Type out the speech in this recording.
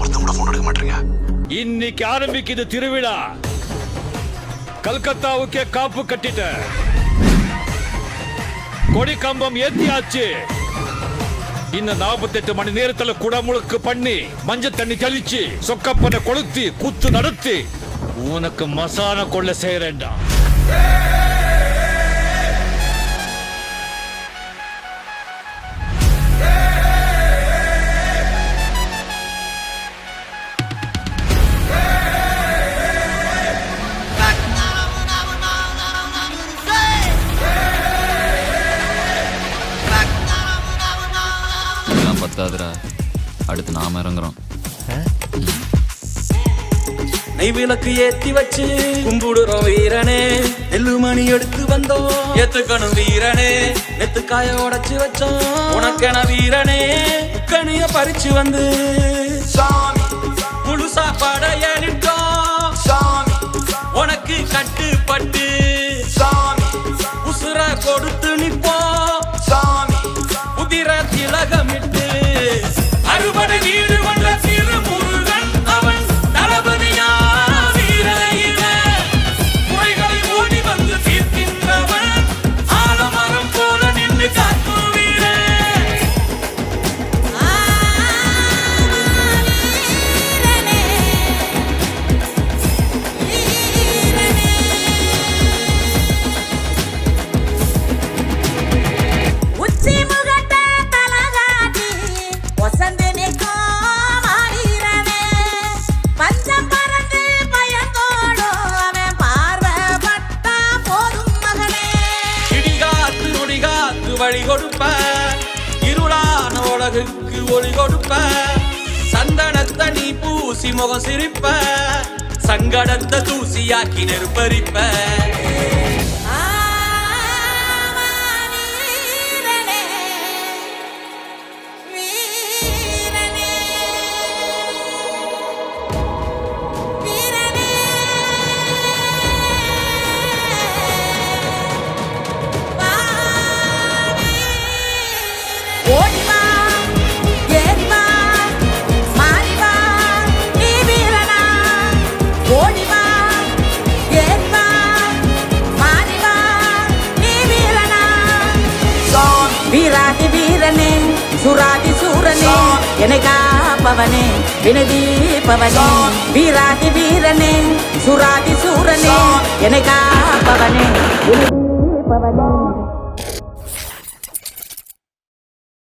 ஒருத்தன் கூட போன் எடுக்க மாட்டீங்க. இன்னைக்கு ஆரம்பிக்குது திருவிழா. கல்கத்தாவுக்கே காப்பு கட்டிட்ட, கொடி கம்பம் ஏத்தியாச்சு. இன்னும் 48 மணி நேரத்துல குடமுழுக்கு பண்ணி மஞ்சள் தண்ணி தெளிச்சு சொக்கப்பனை கொளுத்தி குத்து நடத்தி உனக்கு மசான கொள்ள செய்யறேன்டா. பத்தாதுரா, அடுத்து நாம இறங்குறோம். நெய் விளக்கு ஏத்தி வச்சு கும்பிடுறோம் வீரனே. நெல்லுமணி எடுத்து வந்தோம் ஏத்துக்கணும் வீரனே. நெத்துக்காய உடைச்சு வச்சோம் உனக்கென வீரனே. கனிய பறிச்சு வந்து சாமி முழு சாப்பாட ஏறிட்டோம் சாமி. உனக்கு கட்டுப்பட்டு சாமி உசுர கொடுத்து நிப்போம் சாமி. உதிர திலகமிட்டு அறுபடை வீடு கொண்ட சிறு முருகன் அவன் தளபதியா வீரையில. முறைகளை ஓடி வந்து தீர்க்கின்றவன் ஆலமரம் போல நின்று காக்கும் வீரே. வழி கொடுப்ப இருளான உலகுக்கு ஒளி கொடுப்ப. சந்தனத்தை நீ பூசி முகம் சிரிப்ப, சங்கடத்தை தூசியாக்கி நெருப்பரிப்ப. வீராதி வீரனே சுராதி சூரனே என்னை காப்பவனே வினதீபவனே. வீராதி வீரனே சுராதி சூரனே என்னை காப்பவனே வினதீபவனே.